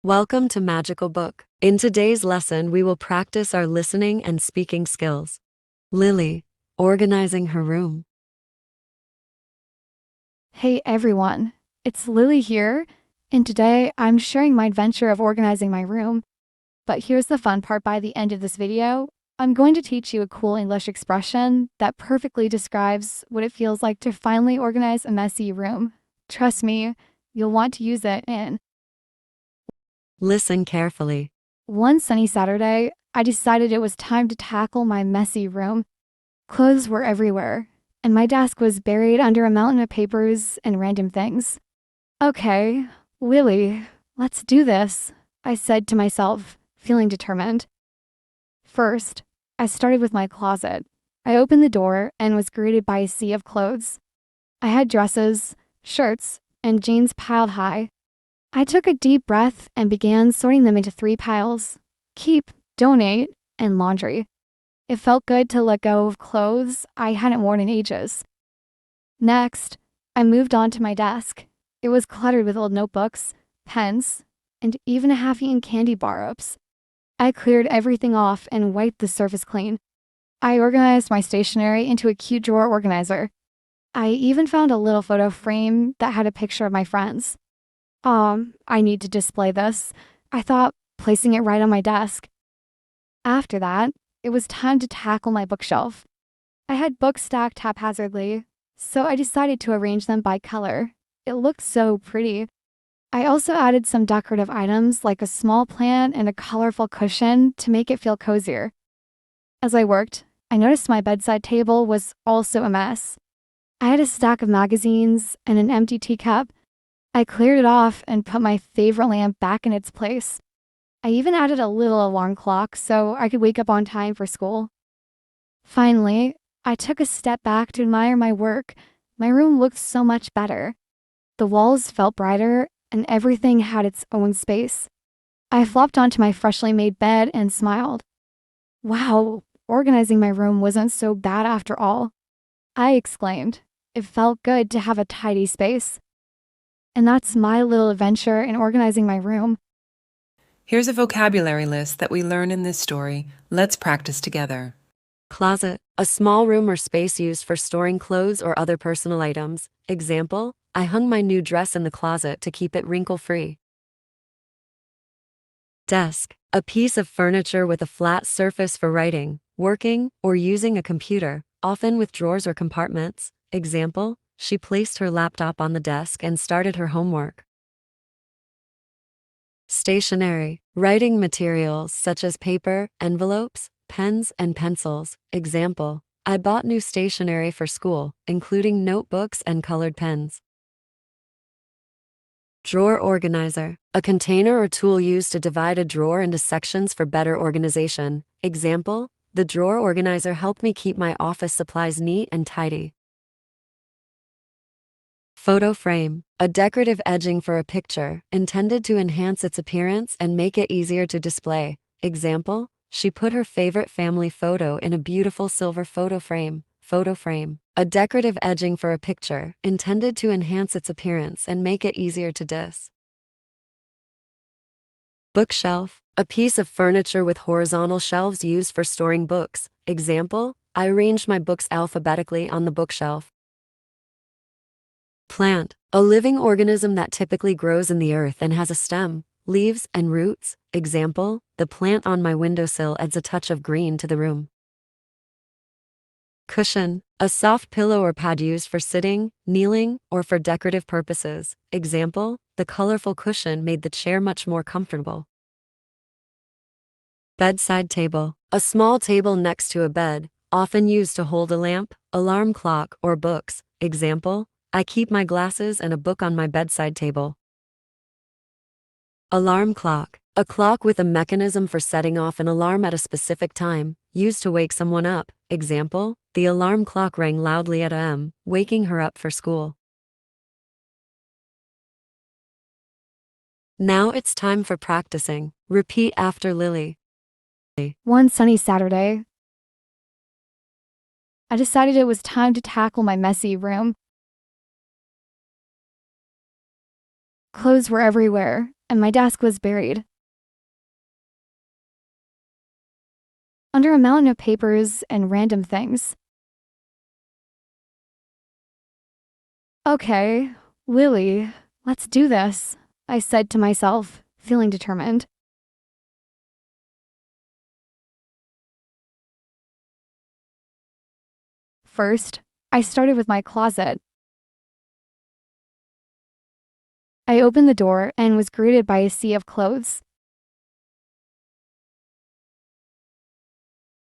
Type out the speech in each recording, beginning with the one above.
Welcome to Magical Book. In today's lesson, we will practice our listening and speaking skills. Lily, organizing her room. Hey everyone, it's Lily here, and today I'm sharing my adventure of organizing my room. But here's the fun part: by the end of this video, I'm going to teach you a cool English expression that perfectly describes what it feels like to finally organize a messy room. Trust me, you'll want to use it. And Listen carefully. one sunny Saturday, I decided it was time to tackle my messy room. Clothes were everywhere, and my desk was buried under a mountain of papers and random things. Okay, Lily, let's do this, I said to myself, feeling determined. First, I started with my closet. I opened the door and was greeted by a sea of clothes. I had dresses, shirts, and jeans piled high. I took a deep breath and began sorting them into 3 piles: keep, donate, and laundry. It felt good to let go of clothes I hadn't worn in ages. Next, I moved on to my desk. It was cluttered with old notebooks, pens, and even a half-eaten candy bar ups. I cleared everything off and wiped the surface clean. I organized my stationery into a cute drawer organizer. I even found a little photo frame that had a picture of my friends. I need to display this, I thought, placing it right on my desk. After that, it was time to tackle my bookshelf. I had books stacked haphazardly, so I decided to arrange them by color. It looked so pretty. I also added some decorative items like a small plant and a colorful cushion to make it feel cozier. As I worked, I noticed my bedside table was also a mess. I had a stack of magazines and an empty teacup. I cleared it off and put my favorite lamp back in its place. I even added a little alarm clock so I could wake up on time for school. Finally, I took a step back to admire my work. My room looked so much better. The walls felt brighter, and everything had its own space. I flopped onto my freshly made bed and smiled. Wow, organizing my room wasn't so bad after all, I exclaimed. It felt good to have a tidy space. And that's my little adventure in organizing my room. Here's a vocabulary list that we learn in this story. Let's practice together. Closet, a small room or space used for storing clothes or other personal items. Example, I hung my new dress in the closet to keep it wrinkle-free. Desk, a piece of furniture with a flat surface for writing, working, or using a computer, often with drawers or compartments. Example, she placed her laptop on the desk and started her homework. Stationery, writing materials such as paper, envelopes, pens, and pencils. Example, I bought new stationery for school, including notebooks and colored pens. Drawer organizer, a container or tool used to divide a drawer into sections for better organization. Example, the drawer organizer helped me keep my office supplies neat and tidy. Photo frame, a decorative edging for a picture, intended to enhance its appearance and make it easier to display. Example, she put her favorite family photo in a beautiful silver photo frame. Photo frame, a decorative edging for a picture, intended to enhance its appearance and make it easier to dis. Bookshelf, a piece of furniture with horizontal shelves used for storing books. Example, I arranged my books alphabetically on the bookshelf. Plant, a living organism that typically grows in the earth and has a stem, leaves, and roots. Example, the plant on my windowsill adds a touch of green to the room. Cushion, a soft pillow or pad used for sitting, kneeling, or for decorative purposes. Example, the colorful cushion made the chair much more comfortable. Bedside table, a small table next to a bed, often used to hold a lamp, alarm clock, or books. Example, I keep my glasses and a book on my bedside table. Alarm clock, a clock with a mechanism for setting off an alarm at a specific time, used to wake someone up. Example, the alarm clock rang loudly at a.m., waking her up for school. Now it's time for practicing. Repeat after Lily. One sunny Saturday, I decided it was time to tackle my messy room. Clothes were everywhere, and my desk was buried under a mountain of papers and random things. Okay, Lilly, let's do this, I said to myself, feeling determined. First, I started with my closet. I opened the door and was greeted by a sea of clothes.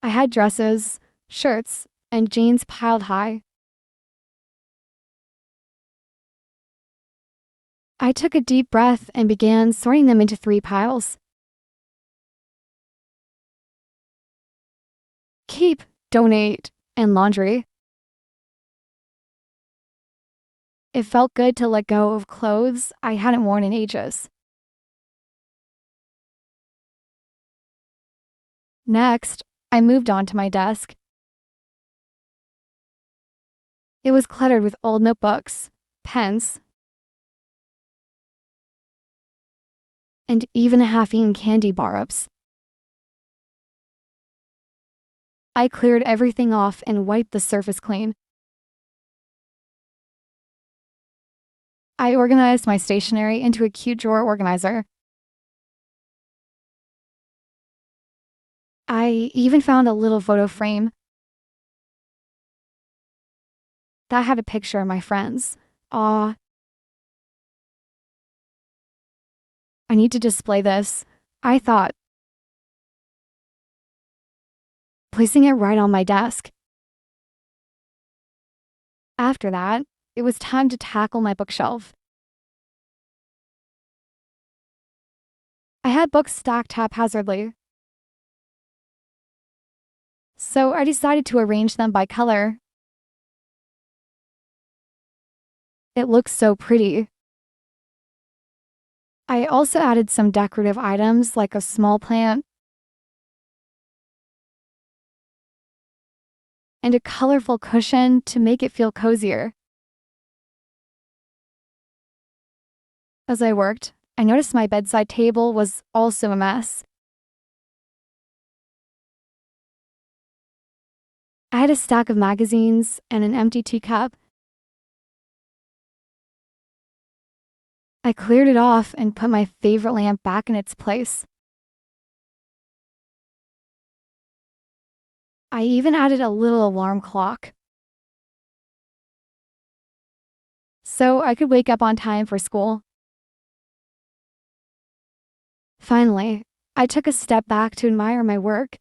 I had dresses, shirts, and jeans piled high. I took a deep breath and began sorting them into 3 piles. Keep, donate, and laundry. It felt good to let go of clothes I hadn't worn in ages. Next, I moved on to my desk. It was cluttered with old notebooks, pens, and even half-eaten candy bar-ups. I cleared everything off and wiped the surface clean. I organized my stationery into a cute drawer organizer. I even found a little photo frame that had a picture of my friends. Aw. I need to display this, I thought, placing it right on my desk. After that, it was time to tackle my bookshelf. I had books stacked haphazardly, so I decided to arrange them by color. It looks so pretty. I also added some decorative items like a small plant and a colorful cushion to make it feel cozier. As I worked, I noticed my bedside table was also a mess. I had a stack of magazines and an empty teacup. I cleared it off and put my favorite lamp back in its place. I even added a little alarm clock, so I could wake up on time for school. Finally, I took a step back to admire my work.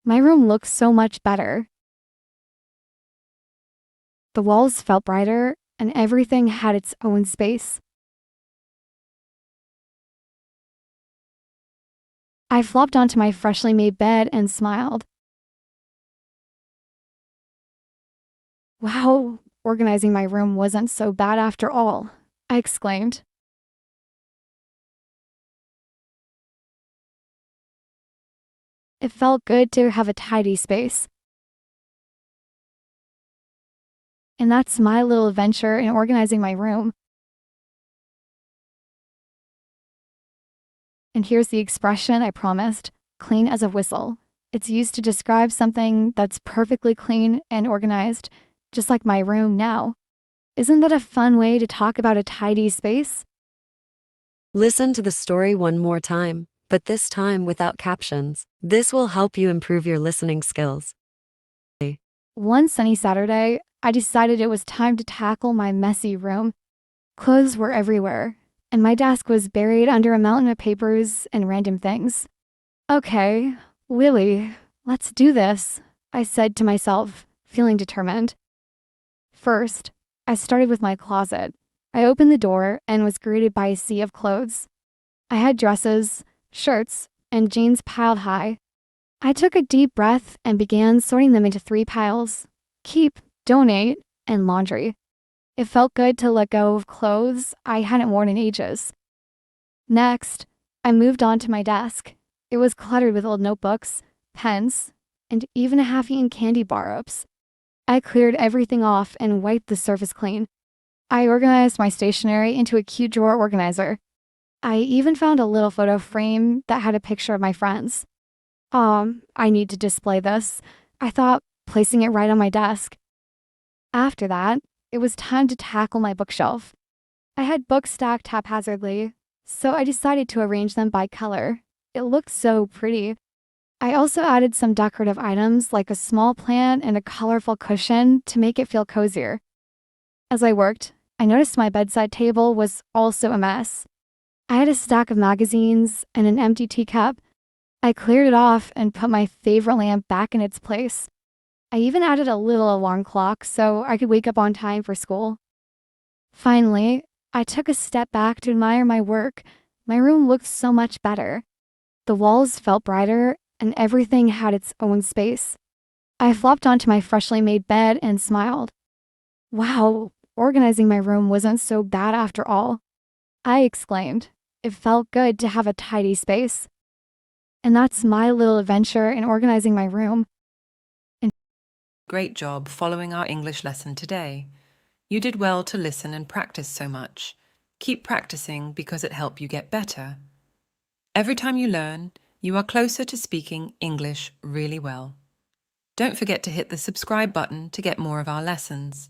My room looked so much better. The walls felt brighter, and everything had its own space. I flopped onto my freshly made bed and smiled. Wow, organizing my room wasn't so bad after all, I exclaimed. It felt good to have a tidy space. And that's my little adventure in organizing my room. And here's the expression I promised, clean as a whistle. It's used to describe something that's perfectly clean and organized, just like my room now. Isn't that a fun way to talk about a tidy space? Listen to the story one more time, but this time without captions. This will help you improve your listening skills. One sunny Saturday, I decided it was time to tackle my messy room. Clothes were everywhere, and my desk was buried under a mountain of papers and random things. Okay, Lilly, let's do this, I said to myself, feeling determined. First, I started with my closet. I opened the door and was greeted by a sea of clothes. I had dresses, shirts, and jeans piled high. I took a deep breath and began sorting them into 3 piles: keep, donate, and laundry. It felt good to let go of clothes I hadn't worn in ages. Next, I moved on to my desk. It was cluttered with old notebooks, pens, and even half-eaten candy bar-ups. I cleared everything off and wiped the surface clean. I organized my stationery into a cute drawer organizer. I even found a little photo frame that had a picture of my friends. I need to display this, I thought, placing it right on my desk. After that, it was time to tackle my bookshelf. I had books stacked haphazardly, so I decided to arrange them by color. It looked so pretty. I also added some decorative items like a small plant and a colorful cushion to make it feel cozier. As I worked, I noticed my bedside table was also a mess. I had a stack of magazines and an empty teacup. I cleared it off and put my favorite lamp back in its place. I even added a little alarm clock so I could wake up on time for school. Finally, I took a step back to admire my work. My room looked so much better. The walls felt brighter and everything had its own space. I flopped onto my freshly made bed and smiled. Wow, organizing my room wasn't so bad after all, I exclaimed. It felt good to have a tidy space. And that's my little adventure in organizing my room. Great job following our English lesson today. You did well to listen and practice so much. Keep practicing because it helps you get better. Every time you learn, you are closer to speaking English really well. Don't forget to hit the subscribe button to get more of our lessons.